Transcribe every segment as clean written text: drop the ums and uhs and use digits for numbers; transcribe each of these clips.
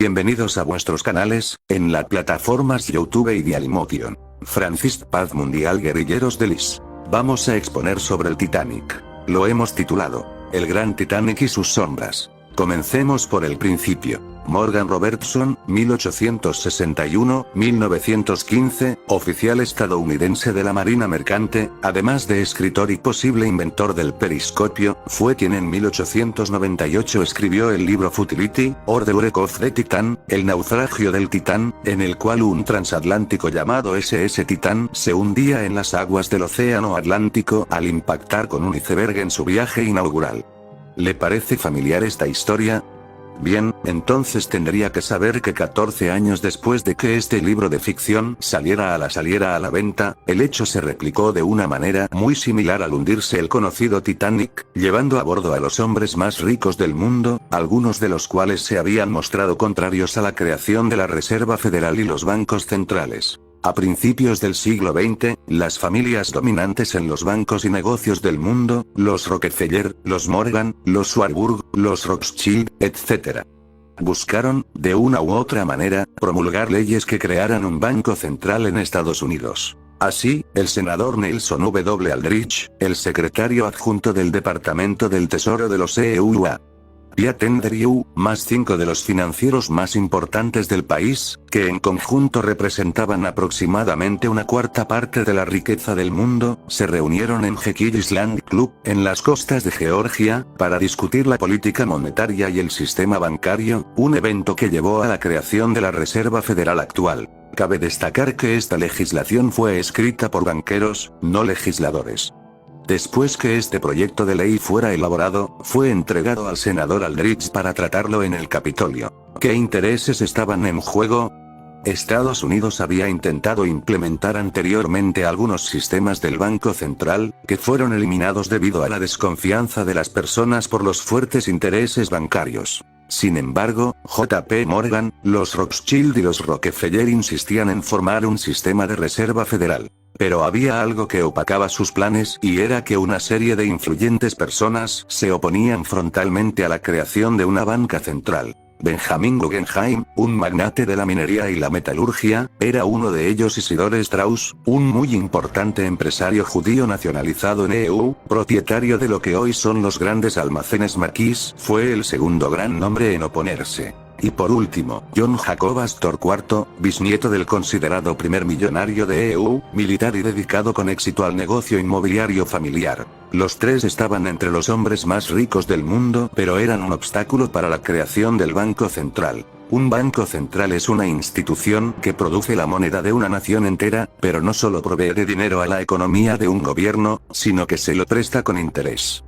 Bienvenidos a vuestros canales, en las plataformas YouTube y Dailymotion. Francis Paz Mundial Guerrilleros de Lis. Vamos a exponer sobre el Titanic. Lo hemos titulado, El Gran Titanic y sus sombras. Comencemos por el principio. Morgan Robertson, 1861-1915, oficial estadounidense de la Marina Mercante, además de escritor y posible inventor del periscopio, fue quien en 1898 escribió el libro Futility, or the Wreck of the Titan, el naufragio del Titán, en el cual un transatlántico llamado SS Titan se hundía en las aguas del océano Atlántico al impactar con un iceberg en su viaje inaugural. ¿Le parece familiar esta historia? Bien, entonces tendría que saber que 14 años después de que este libro de ficción saliera a la venta, el hecho se replicó de una manera muy similar al hundirse el conocido Titanic, llevando a bordo a los hombres más ricos del mundo, algunos de los cuales se habían mostrado contrarios a la creación de la Reserva Federal y los bancos centrales. A principios del siglo XX, las familias dominantes en los bancos y negocios del mundo, los Rockefeller, los Morgan, los Warburg, los Rothschild, etc., buscaron, de una u otra manera, promulgar leyes que crearan un banco central en Estados Unidos. Así, el senador Nelson W. Aldrich, el secretario adjunto del Departamento del Tesoro de los EUA, y Andrew, más 5 de los financieros más importantes del país, que en conjunto representaban aproximadamente una cuarta parte de la riqueza del mundo, se reunieron en Jekyll Island Club, en las costas de Georgia, para discutir la política monetaria y el sistema bancario, un evento que llevó a la creación de la Reserva Federal actual. Cabe destacar que esta legislación fue escrita por banqueros, no legisladores. Después que este proyecto de ley fuera elaborado, fue entregado al senador Aldrich para tratarlo en el Capitolio. ¿Qué intereses estaban en juego? Estados Unidos había intentado implementar anteriormente algunos sistemas del Banco Central, que fueron eliminados debido a la desconfianza de las personas por los fuertes intereses bancarios. Sin embargo, J.P. Morgan, los Rothschild y los Rockefeller insistían en formar un sistema de reserva federal. Pero había algo que opacaba sus planes y era que una serie de influyentes personas se oponían frontalmente a la creación de una banca central. Benjamin Guggenheim, un magnate de la minería y la metalurgia, era uno de ellos. Isidore Strauss, un muy importante empresario judío nacionalizado en EU, propietario de lo que hoy son los grandes almacenes Maquis, fue el segundo gran nombre en oponerse. Y por último, John Jacob Astor IV, bisnieto del considerado primer millonario de EU, militar y dedicado con éxito al negocio inmobiliario familiar. Los tres estaban entre los hombres más ricos del mundo, pero eran un obstáculo para la creación del Banco Central. Un banco central es una institución que produce la moneda de una nación entera, pero no solo provee de dinero a la economía de un gobierno, sino que se lo presta con interés.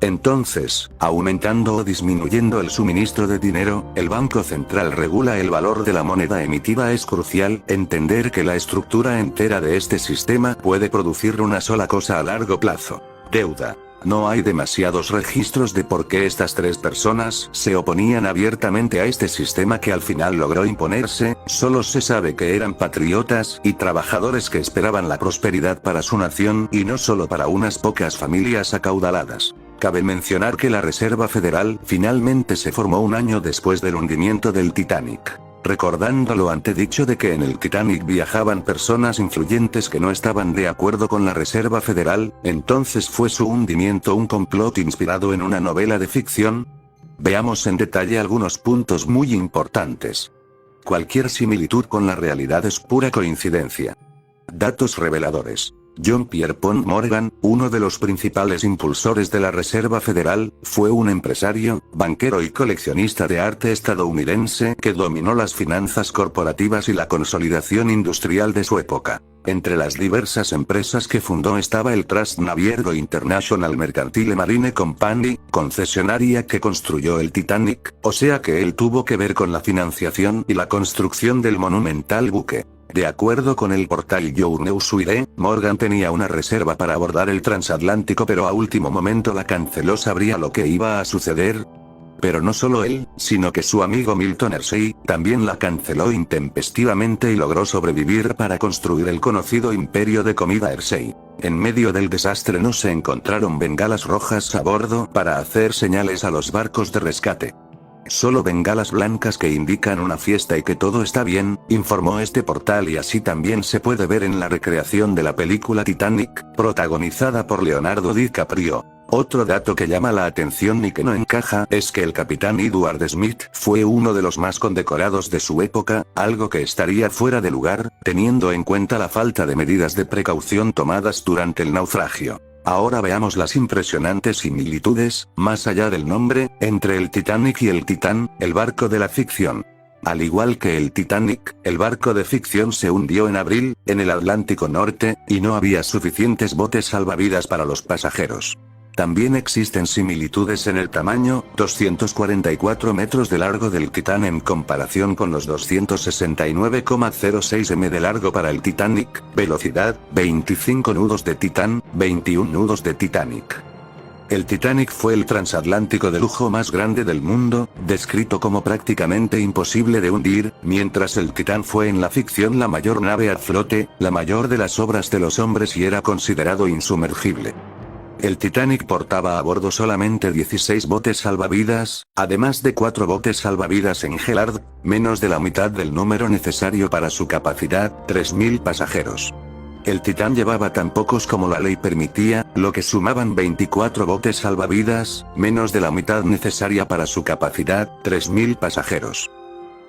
Entonces, aumentando o disminuyendo el suministro de dinero, el Banco Central regula el valor de la moneda emitida. Es crucial entender que la estructura entera de este sistema puede producir una sola cosa a largo plazo: deuda. No hay demasiados registros de por qué estas tres personas se oponían abiertamente a este sistema que al final logró imponerse, solo se sabe que eran patriotas y trabajadores que esperaban la prosperidad para su nación y no solo para unas pocas familias acaudaladas. Cabe mencionar que la Reserva Federal finalmente se formó un año después del hundimiento del Titanic. Recordando lo antedicho de que en el Titanic viajaban personas influyentes que no estaban de acuerdo con la Reserva Federal, entonces ¿fue su hundimiento un complot inspirado en una novela de ficción? Veamos en detalle algunos puntos muy importantes. Cualquier similitud con la realidad es pura coincidencia. Datos reveladores. John Pierpont Morgan, uno de los principales impulsores de la Reserva Federal, fue un empresario, banquero y coleccionista de arte estadounidense que dominó las finanzas corporativas y la consolidación industrial de su época. Entre las diversas empresas que fundó estaba el Trust Naviergo International Mercantile Marine Company, concesionaria que construyó el Titanic, o sea que él tuvo que ver con la financiación y la construcción del monumental buque. De acuerdo con el portal Newswire, Morgan tenía una reserva para abordar el transatlántico, pero a último momento la canceló. ¿Sabría lo que iba a suceder? Pero no solo él, sino que su amigo Milton Hershey también la canceló intempestivamente y logró sobrevivir para construir el conocido imperio de comida Hershey. En medio del desastre no se encontraron bengalas rojas a bordo para hacer señales a los barcos de rescate. Solo bengalas blancas que indican una fiesta y que todo está bien, informó este portal, y así también se puede ver en la recreación de la película Titanic, protagonizada por Leonardo DiCaprio. Otro dato que llama la atención y que no encaja es que el capitán Edward Smith fue uno de los más condecorados de su época, algo que estaría fuera de lugar, teniendo en cuenta la falta de medidas de precaución tomadas durante el naufragio. Ahora veamos las impresionantes similitudes, más allá del nombre, entre el Titanic y el Titán, el barco de la ficción. Al igual que el Titanic, el barco de ficción se hundió en abril, en el Atlántico Norte, y no había suficientes botes salvavidas para los pasajeros. También existen similitudes en el tamaño, 244 metros de largo del Titán en comparación con los 269,06 m de largo para el Titanic, velocidad, 25 nudos de Titán, 21 nudos de Titanic. El Titanic fue el transatlántico de lujo más grande del mundo, descrito como prácticamente imposible de hundir, mientras el Titán fue en la ficción la mayor nave a flote, la mayor de las obras de los hombres, y era considerado insumergible. El Titanic portaba a bordo solamente 16 botes salvavidas, además de 4 botes salvavidas en Gellard, menos de la mitad del número necesario para su capacidad, 3.000 pasajeros. El Titán llevaba tan pocos como la ley permitía, lo que sumaban 24 botes salvavidas, menos de la mitad necesaria para su capacidad, 3.000 pasajeros.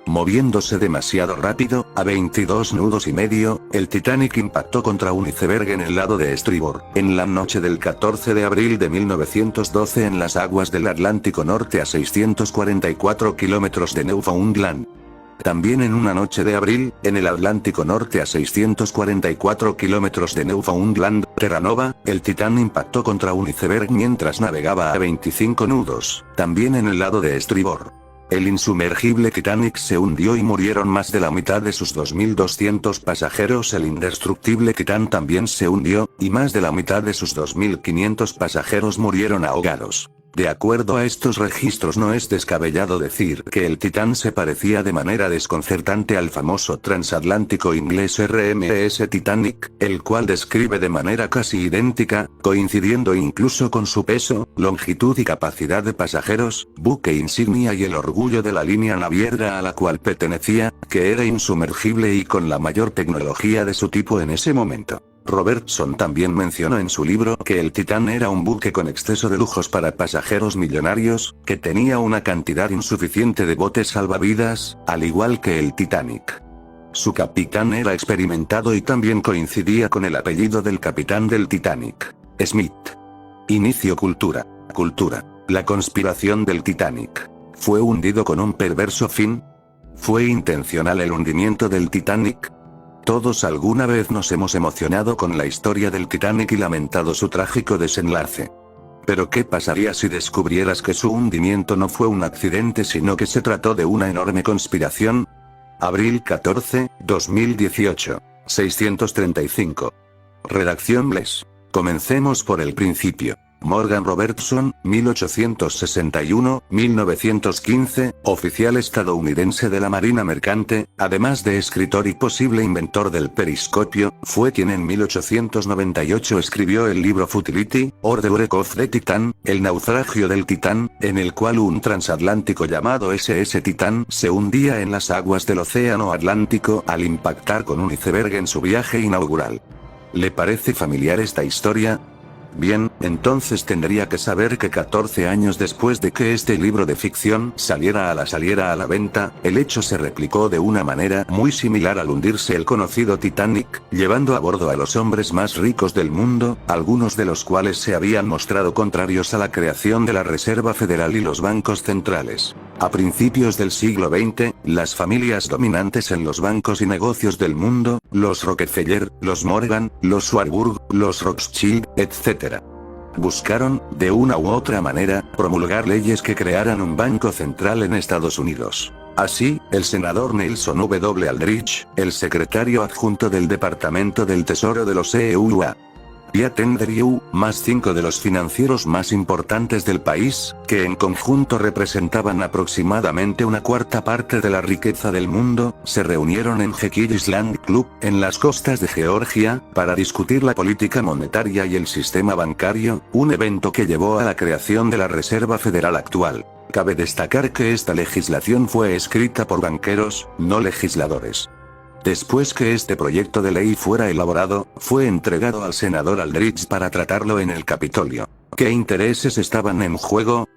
Moviéndose demasiado rápido, a 22 nudos y medio, el Titanic impactó contra un iceberg en el lado de estribor, en la noche del 14 de abril de 1912 en las aguas del Atlántico Norte a 644 kilómetros de Newfoundland. También en una noche de abril, en el Atlántico Norte a 644 kilómetros de Newfoundland, Terranova, el Titán impactó contra un iceberg mientras navegaba a 25 nudos, también en el lado de estribor. El insumergible Titanic se hundió y murieron más de la mitad de sus 2.200 pasajeros. El indestructible Titán también se hundió, y más de la mitad de sus 2.500 pasajeros murieron ahogados. De acuerdo a estos registros, no es descabellado decir que el Titán se parecía de manera desconcertante al famoso transatlántico inglés RMS Titanic, el cual describe de manera casi idéntica, coincidiendo incluso con su peso, longitud y capacidad de pasajeros, buque insignia y el orgullo de la línea naviera a la cual pertenecía, que era insumergible y con la mayor tecnología de su tipo en ese momento. Robertson también mencionó en su libro que el Titán era un buque con exceso de lujos para pasajeros millonarios, que tenía una cantidad insuficiente de botes salvavidas, al igual que el Titanic. Su capitán era experimentado y también coincidía con el apellido del capitán del Titanic, Smith. Inicio Cultura. La conspiración del Titanic. ¿Fue hundido con un perverso fin? ¿Fue intencional el hundimiento del Titanic? Todos alguna vez nos hemos emocionado con la historia del Titanic y lamentado su trágico desenlace. Pero ¿qué pasaría si descubrieras que su hundimiento no fue un accidente, sino que se trató de una enorme conspiración? Abril 14, 2018. 635. Redacción Bless. Comencemos por el principio. Morgan Robertson, 1861-1915, oficial estadounidense de la Marina Mercante, además de escritor y posible inventor del periscopio, fue quien en 1898 escribió el libro Futility, or the Wreck of the Titan, el naufragio del Titán, en el cual un transatlántico llamado SS Titán se hundía en las aguas del Océano Atlántico al impactar con un iceberg en su viaje inaugural. ¿Le parece familiar esta historia? Bien, entonces tendría que saber que 14 años después de que este libro de ficción saliera a la venta, el hecho se replicó de una manera muy similar al hundirse el conocido Titanic, llevando a bordo a los hombres más ricos del mundo, algunos de los cuales se habían mostrado contrarios a la creación de la Reserva Federal y los bancos centrales. A principios del siglo XX, las familias dominantes en los bancos y negocios del mundo, los Rockefeller, los Morgan, los Warburg, los Rothschild, etc., buscaron, de una u otra manera, promulgar leyes que crearan un banco central en Estados Unidos. Así, el senador Nelson W. Aldrich, el secretario adjunto del Departamento del Tesoro de los EUA, Piat Andrew, más 5 de los financieros más importantes del país, que en conjunto representaban aproximadamente una cuarta parte de la riqueza del mundo, se reunieron en Jekyll Island Club, en las costas de Georgia, para discutir la política monetaria y el sistema bancario, un evento que llevó a la creación de la Reserva Federal actual. Cabe destacar que esta legislación fue escrita por banqueros, no legisladores. Después que este proyecto de ley fuera elaborado, fue entregado al senador Aldrich para tratarlo en el Capitolio. ¿Qué intereses estaban en juego?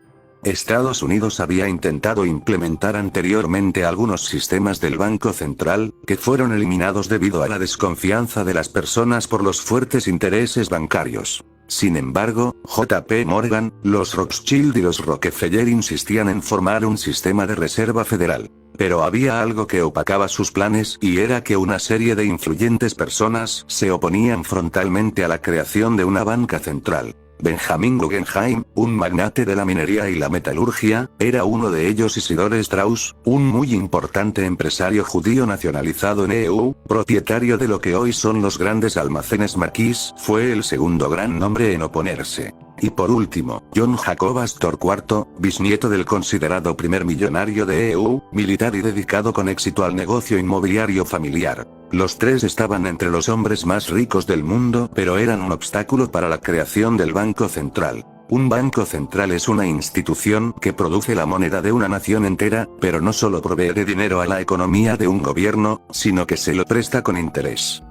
Estados Unidos había intentado implementar anteriormente algunos sistemas del Banco Central, que fueron eliminados debido a la desconfianza de las personas por los fuertes intereses bancarios. Sin embargo, J.P. Morgan, los Rothschild y los Rockefeller insistían en formar un sistema de reserva federal. Pero había algo que opacaba sus planes y era que una serie de influyentes personas se oponían frontalmente a la creación de una banca central. Benjamin Guggenheim, un magnate de la minería y la metalurgia, era uno de ellos. Isidore Strauss, un muy importante empresario judío nacionalizado en EU, propietario de lo que hoy son los grandes almacenes Maquis, fue el segundo gran nombre en oponerse. Y por último, John Jacob Astor IV, bisnieto del considerado primer millonario de EU, militar y dedicado con éxito al negocio inmobiliario familiar. Los tres estaban entre los hombres más ricos del mundo, pero eran un obstáculo para la creación del Banco Central. Un banco central es una institución que produce la moneda de una nación entera, pero no solo provee de dinero a la economía de un gobierno, sino que se lo presta con interés.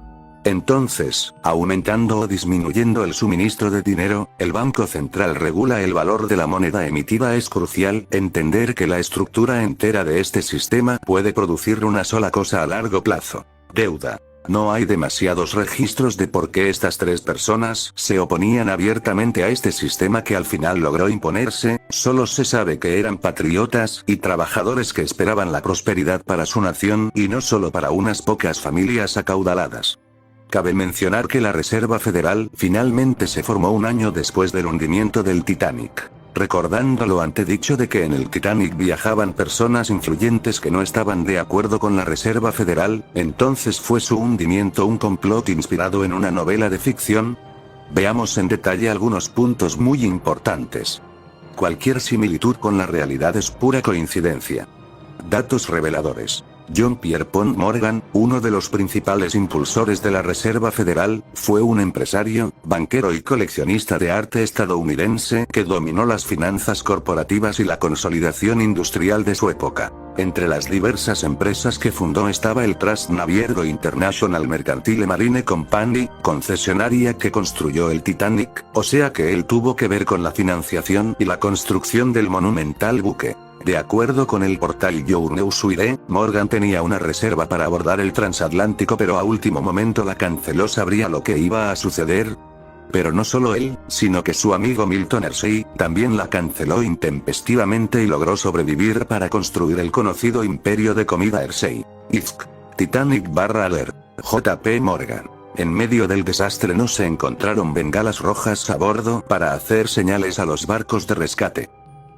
Entonces, aumentando o disminuyendo el suministro de dinero, el Banco Central regula el valor de la moneda emitida. Es crucial entender que la estructura entera de este sistema puede producir una sola cosa a largo plazo: deuda. No hay demasiados registros de por qué estas tres personas se oponían abiertamente a este sistema que al final logró imponerse, solo se sabe que eran patriotas y trabajadores que esperaban la prosperidad para su nación y no solo para unas pocas familias acaudaladas. Cabe mencionar que la Reserva Federal finalmente se formó un año después del hundimiento del Titanic. Recordando lo antedicho de que en el Titanic viajaban personas influyentes que no estaban de acuerdo con la Reserva Federal, entonces ¿fue su hundimiento un complot inspirado en una novela de ficción? Veamos en detalle algunos puntos muy importantes. Cualquier similitud con la realidad es pura coincidencia. Datos reveladores. John Pierpont Morgan, uno de los principales impulsores de la Reserva Federal, fue un empresario, banquero y coleccionista de arte estadounidense que dominó las finanzas corporativas y la consolidación industrial de su época. Entre las diversas empresas que fundó estaba el Trust Naviergo International Mercantile Marine Company, concesionaria que construyó el Titanic, o sea que él tuvo que ver con la financiación y la construcción del monumental buque. De acuerdo con el portal YouNewsWire, Morgan tenía una reserva para abordar el transatlántico, pero a último momento la canceló. ¿Sabría lo que iba a suceder? Pero no solo él, sino que su amigo Milton Hershey también la canceló intempestivamente y logró sobrevivir para construir el conocido imperio de comida Hershey. Inc. Titanic/Alert. J.P. Morgan. En medio del desastre no se encontraron bengalas rojas a bordo para hacer señales a los barcos de rescate.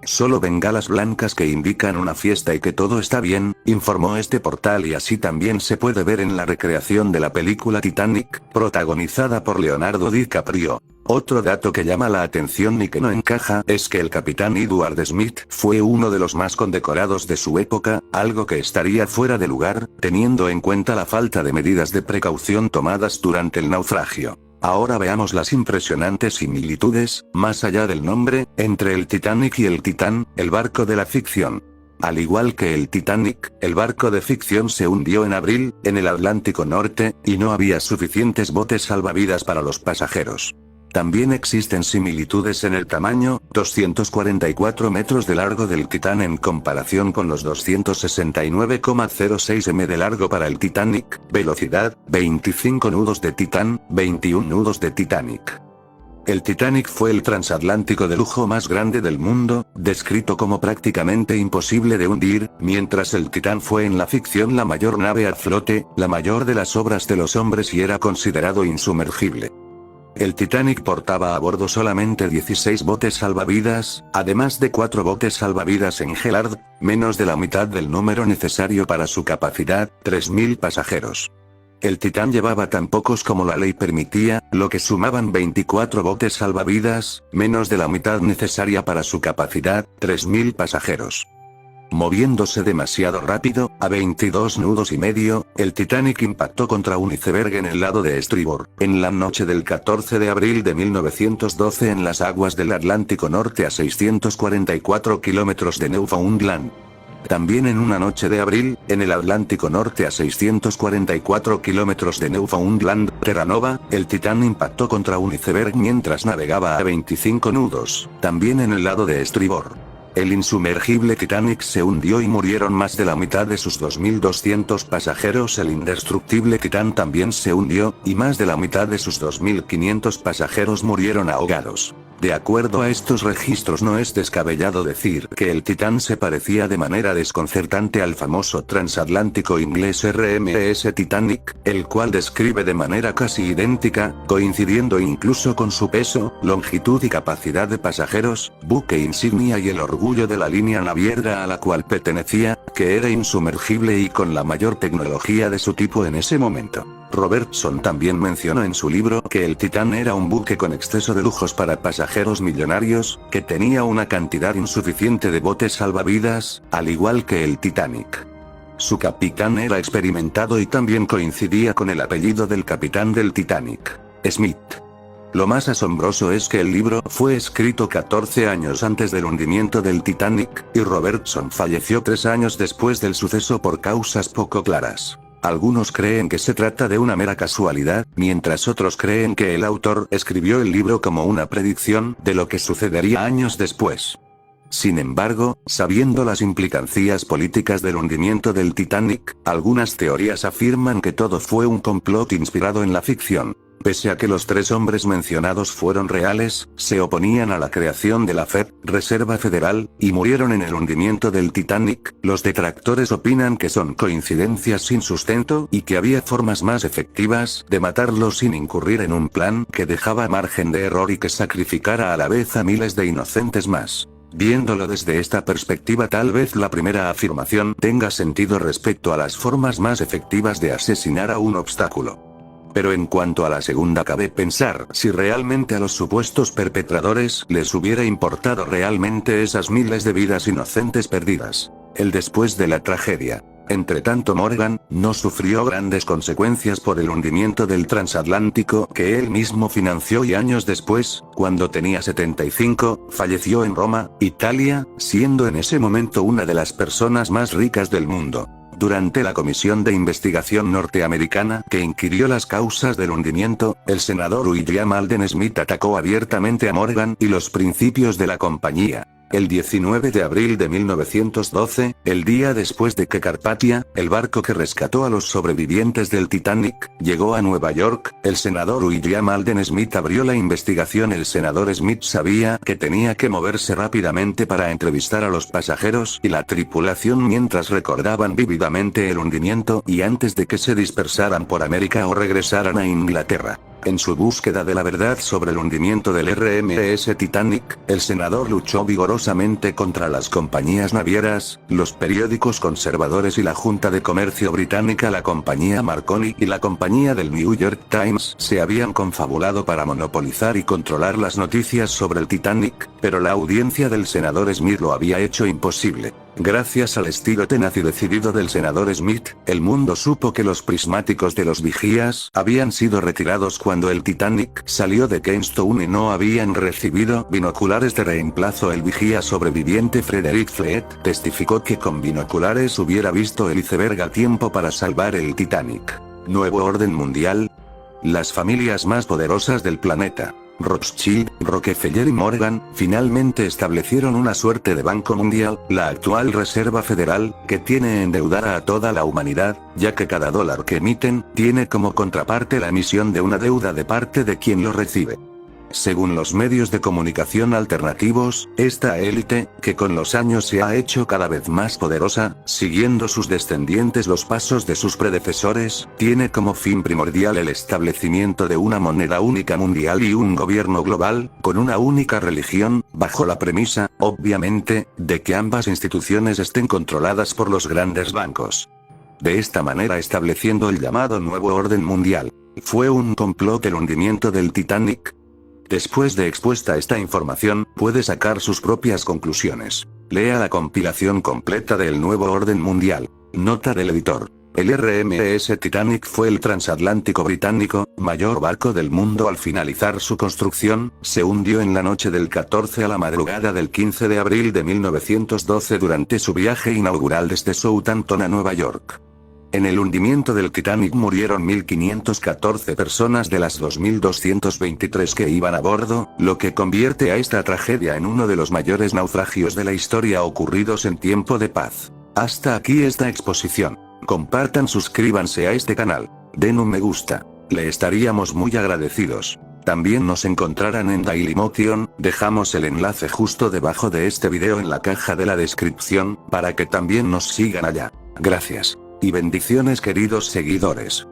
Solo bengalas blancas que indican una fiesta y que todo está bien, informó este portal, y así también se puede ver en la recreación de la película Titanic, protagonizada por Leonardo DiCaprio. Otro dato que llama la atención y que no encaja es que el capitán Edward Smith fue uno de los más condecorados de su época, algo que estaría fuera de lugar, teniendo en cuenta la falta de medidas de precaución tomadas durante el naufragio. Ahora veamos las impresionantes similitudes, más allá del nombre, entre el Titanic y el Titán, el barco de la ficción. Al igual que el Titanic, el barco de ficción se hundió en abril, en el Atlántico Norte, y no había suficientes botes salvavidas para los pasajeros. También existen similitudes en el tamaño, 244 metros de largo del Titán en comparación con los 269,06 m de largo para el Titanic, velocidad, 25 nudos de Titán, 21 nudos de Titanic. El Titanic fue el transatlántico de lujo más grande del mundo, descrito como prácticamente imposible de hundir, mientras el Titán fue en la ficción la mayor nave a flote, la mayor de las obras de los hombres, y era considerado insumergible. El Titanic portaba a bordo solamente 16 botes salvavidas, además de 4 botes salvavidas en Gellard, menos de la mitad del número necesario para su capacidad, 3.000 pasajeros. El Titán llevaba tan pocos como la ley permitía, lo que sumaban 24 botes salvavidas, menos de la mitad necesaria para su capacidad, 3.000 pasajeros. Moviéndose demasiado rápido, a 22 nudos y medio, el Titanic impactó contra un iceberg en el lado de estribor, en la noche del 14 de abril de 1912 en las aguas del Atlántico Norte a 644 kilómetros de Newfoundland. También en una noche de abril, en el Atlántico Norte a 644 kilómetros de Newfoundland, Terranova, el Titán impactó contra un iceberg mientras navegaba a 25 nudos, también en el lado de estribor. El insumergible Titanic se hundió y murieron más de la mitad de sus 2.200 pasajeros. El indestructible Titán también se hundió, y más de la mitad de sus 2.500 pasajeros murieron ahogados. De acuerdo a estos registros, no es descabellado decir que el Titán se parecía de manera desconcertante al famoso transatlántico inglés RMS Titanic, el cual describe de manera casi idéntica, coincidiendo incluso con su peso, longitud y capacidad de pasajeros, buque insignia y el orgullo de la línea naviera a la cual pertenecía, que era insumergible y con la mayor tecnología de su tipo en ese momento. Robertson también mencionó en su libro que el Titán era un buque con exceso de lujos para pasajeros millonarios, que tenía una cantidad insuficiente de botes salvavidas, al igual que el Titanic. Su capitán era experimentado y también coincidía con el apellido del capitán del Titanic, Smith. Lo más asombroso es que el libro fue escrito 14 años antes del hundimiento del Titanic, y Robertson falleció 3 años después del suceso por causas poco claras. Algunos creen que se trata de una mera casualidad, mientras otros creen que el autor escribió el libro como una predicción de lo que sucedería años después. Sin embargo, sabiendo las implicancias políticas del hundimiento del Titanic, algunas teorías afirman que todo fue un complot inspirado en la ficción. Pese a que los 3 hombres mencionados fueron reales, se oponían a la creación de la Fed, Reserva Federal, y murieron en el hundimiento del Titanic. Los detractores opinan que son coincidencias sin sustento y que había formas más efectivas de matarlos sin incurrir en un plan que dejaba margen de error y que sacrificara a la vez a miles de inocentes más. Viéndolo desde esta perspectiva, tal vez la primera afirmación tenga sentido respecto a las formas más efectivas de asesinar a un obstáculo. Pero en cuanto a la segunda, cabe pensar si realmente a los supuestos perpetradores les hubiera importado realmente esas miles de vidas inocentes perdidas. El después de la tragedia. Entretanto, Morgan no sufrió grandes consecuencias por el hundimiento del transatlántico que él mismo financió, y años después, cuando tenía 75, falleció en Roma, Italia, siendo en ese momento una de las personas más ricas del mundo. Durante la comisión de investigación norteamericana que inquirió las causas del hundimiento, el senador William Alden Smith atacó abiertamente a Morgan y los principios de la compañía. El 19 de abril de 1912, el día después de que Carpathia, el barco que rescató a los sobrevivientes del Titanic, llegó a Nueva York, el senador William Alden Smith abrió la investigación. El senador Smith sabía que tenía que moverse rápidamente para entrevistar a los pasajeros y la tripulación mientras recordaban vívidamente el hundimiento y antes de que se dispersaran por América o regresaran a Inglaterra. En su búsqueda de la verdad sobre el hundimiento del RMS Titanic, el senador luchó vigorosamente contra las compañías navieras, los periódicos conservadores y la Junta de Comercio británica. La compañía Marconi y la compañía del New York Times se habían confabulado para monopolizar y controlar las noticias sobre el Titanic, pero la audiencia del senador Smith lo había hecho imposible. Gracias al estilo tenaz y decidido del senador Smith, el mundo supo que los prismáticos de los vigías habían sido retirados cuando el Titanic salió de Queenstown y no habían recibido binoculares de reemplazo. El vigía sobreviviente Frederick Fleet testificó que con binoculares hubiera visto el iceberg a tiempo para salvar el Titanic. Nuevo orden mundial. Las familias más poderosas del planeta, Rothschild, Rockefeller y Morgan, finalmente establecieron una suerte de banco mundial, la actual Reserva Federal, que tiene endeudada a toda la humanidad, ya que cada dólar que emiten, tiene como contraparte la emisión de una deuda de parte de quien lo recibe. Según los medios de comunicación alternativos, esta élite, que con los años se ha hecho cada vez más poderosa, siguiendo sus descendientes los pasos de sus predecesores, tiene como fin primordial el establecimiento de una moneda única mundial y un gobierno global, con una única religión, bajo la premisa, obviamente, de que ambas instituciones estén controladas por los grandes bancos. de esta manera estableciendo el llamado nuevo orden mundial. ¿Fue un complot el hundimiento del Titanic? Después de expuesta esta información, puede sacar sus propias conclusiones. Lea la compilación completa del nuevo orden mundial. Nota del editor. El RMS Titanic fue el transatlántico británico, mayor barco del mundo al finalizar su construcción, se hundió en la noche del 14 a la madrugada del 15 de abril de 1912 durante su viaje inaugural desde Southampton a Nueva York. En el hundimiento del Titanic murieron 1.514 personas de las 2.223 que iban a bordo, lo que convierte a esta tragedia en uno de los mayores naufragios de la historia ocurridos en tiempo de paz. Hasta aquí esta exposición. Compartan, suscríbanse a este canal, den un me gusta. Le estaríamos muy agradecidos. También nos encontrarán en Dailymotion, dejamos el enlace justo debajo de este video en la caja de la descripción, para que también nos sigan allá. Gracias. Y bendiciones queridos seguidores.